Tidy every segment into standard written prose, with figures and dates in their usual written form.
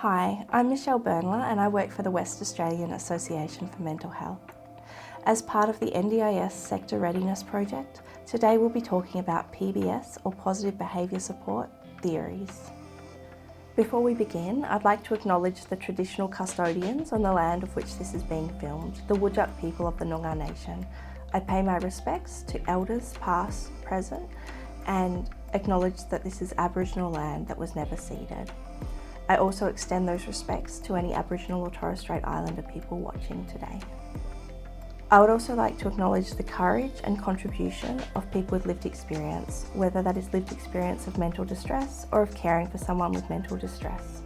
Hi, I'm Michelle Burnler and I work for the West Australian Association for Mental Health. As part of the NDIS Sector Readiness project, today we'll be talking about PBS or Positive Behaviour Support theories. Before we begin, I'd like to acknowledge the traditional custodians on the land of which this is being filmed, the Whadjuk people of the Noongar Nation. I pay my respects to elders past, present, and acknowledge that this is Aboriginal land that was never ceded. I also extend those respects to any Aboriginal or Torres Strait Islander people watching today. I would also like to acknowledge the courage and contribution of people with lived experience, whether that is lived experience of mental distress or of caring for someone with mental distress.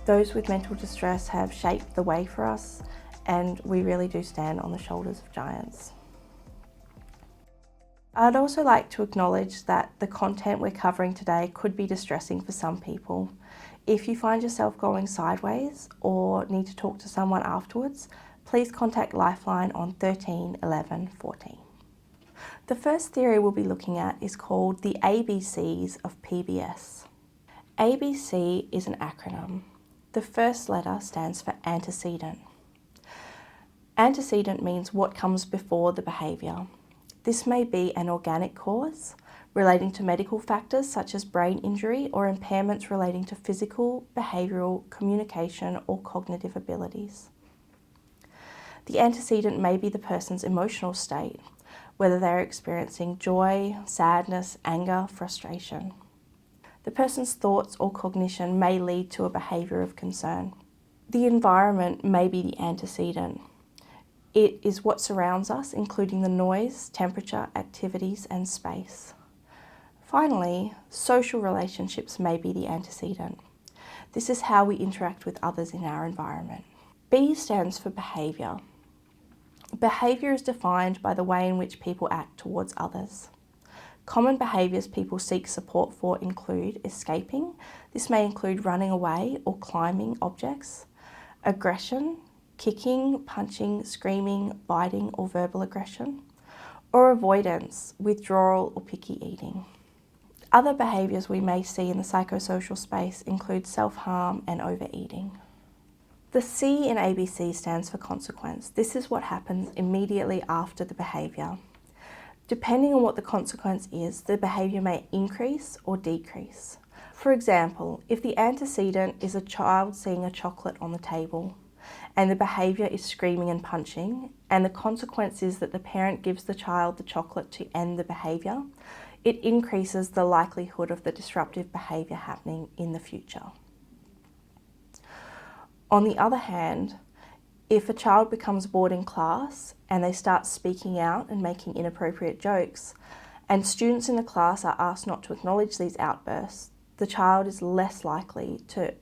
Those with mental distress have shaped the way for us, and we really do stand on the shoulders of giants. I'd also like to acknowledge that the content we're covering today could be distressing for some people. If you find yourself going sideways or need to talk to someone afterwards, please contact Lifeline on 13 11 14. The first theory we'll be looking at is called the ABCs of PBS. ABC is an acronym. The first letter stands for antecedent. Antecedent means what comes before the behaviour. This may be an organic cause relating to medical factors such as brain injury or impairments relating to physical, behavioural, communication or cognitive abilities. The antecedent may be the person's emotional state, whether they're experiencing joy, sadness, anger, frustration. The person's thoughts or cognition may lead to a behaviour of concern. The environment may be the antecedent. It is what surrounds us, including the noise, temperature, activities, and space. Finally, social relationships may be the antecedent. This is how we interact with others in our environment. B stands for behaviour. Behaviour is defined by the way in which people act towards others. Common behaviours people seek support for include escaping. This may include running away or climbing objects, aggression, kicking, punching, screaming, biting or verbal aggression, or avoidance, withdrawal or picky eating. Other behaviours we may see in the psychosocial space include self-harm and overeating. The C in ABC stands for consequence. This is what happens immediately after the behaviour. Depending on what the consequence is, the behaviour may increase or decrease. For example, if the antecedent is a child seeing a chocolate on the table, and the behaviour is screaming and punching, and the consequence is that the parent gives the child the chocolate to end the behaviour, it increases the likelihood of the disruptive behaviour happening in the future. On the other hand, if a child becomes bored in class and they start speaking out and making inappropriate jokes, and students in the class are asked not to acknowledge these outbursts, the child is less likely to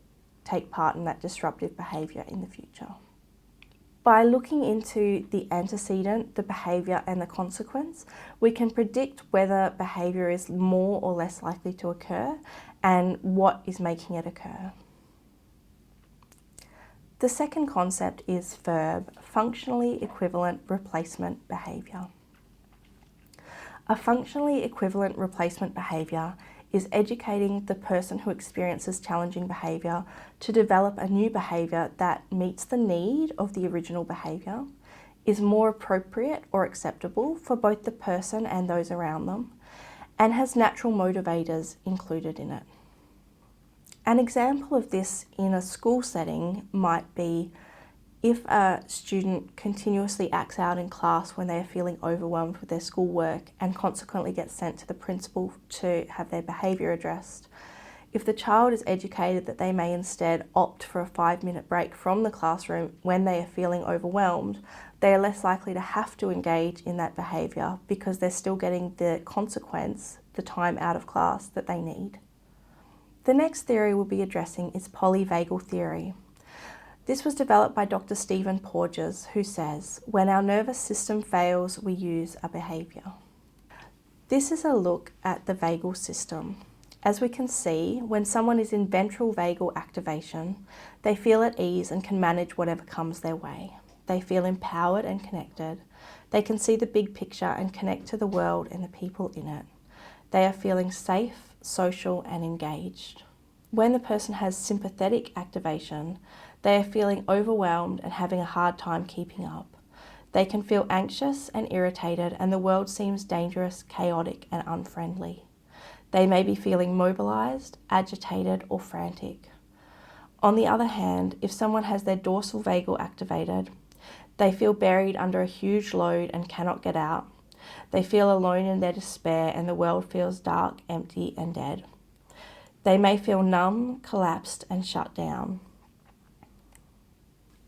take part in that disruptive behaviour in the future. By looking into the antecedent, the behaviour and the consequence, we can predict whether behaviour is more or less likely to occur and what is making it occur. The second concept is FERB, functionally equivalent replacement behaviour. A functionally equivalent replacement behaviour is educating the person who experiences challenging behaviour to develop a new behaviour that meets the need of the original behaviour, is more appropriate or acceptable for both the person and those around them, and has natural motivators included in it. An example of this in a school setting might be if a student continuously acts out in class when they are feeling overwhelmed with their schoolwork and consequently gets sent to the principal to have their behaviour addressed. If the child is educated that they may instead opt for a 5-minute break from the classroom when they are feeling overwhelmed, they are less likely to have to engage in that behaviour because they're still getting the consequence, the time out of class that they need. The next theory we'll be addressing is Polyvagal theory. This was developed by Dr. Stephen Porges, who says, when our nervous system fails, we use a behaviour. This is a look at the vagal system. As we can see, when someone is in ventral vagal activation, they feel at ease and can manage whatever comes their way. They feel empowered and connected. They can see the big picture and connect to the world and the people in it. They are feeling safe, social and engaged. When the person has sympathetic activation, they are feeling overwhelmed and having a hard time keeping up. They can feel anxious and irritated, and the world seems dangerous, chaotic, and unfriendly. They may be feeling mobilised, agitated, or frantic. On the other hand, if someone has their dorsal vagal activated, they feel buried under a huge load and cannot get out. They feel alone in their despair, and the world feels dark, empty, and dead. They may feel numb, collapsed, and shut down.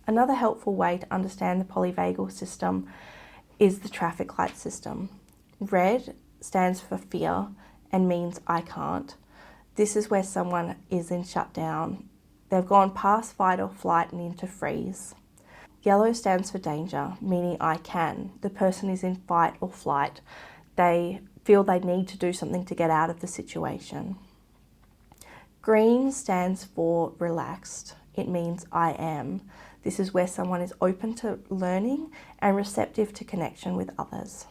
Another helpful way to understand the polyvagal system is the traffic light system. Red stands for fear and means I can't. This is where someone is in shutdown. They've gone past fight or flight and into freeze. Yellow stands for danger, meaning I can. The person is in fight or flight. They feel they need to do something to get out of the situation. Green stands for relaxed. It means I am. This is where someone is open to learning and receptive to connection with others.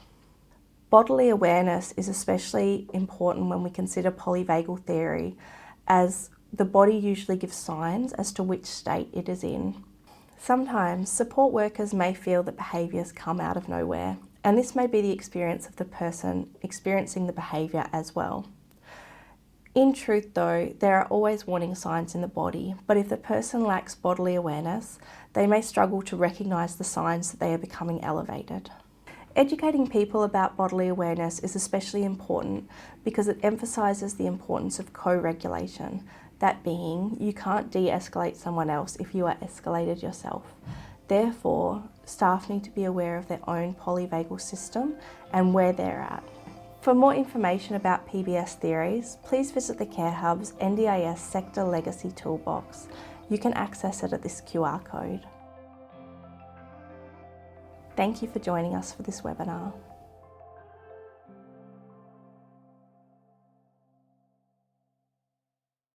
Bodily awareness is especially important when we consider polyvagal theory, as the body usually gives signs as to which state it is in. Sometimes support workers may feel that behaviours come out of nowhere, and this may be the experience of the person experiencing the behaviour as well. In truth though, there are always warning signs in the body, but if the person lacks bodily awareness, they may struggle to recognise the signs that they are becoming elevated. Educating people about bodily awareness is especially important because it emphasises the importance of co-regulation. That being, you can't de-escalate someone else if you are escalated yourself. Therefore, staff need to be aware of their own polyvagal system and where they're at. For more information about PBS theories, please visit the Care Hub's NDIS Sector Legacy Toolbox. You can access it at this QR code. Thank you for joining us for this webinar.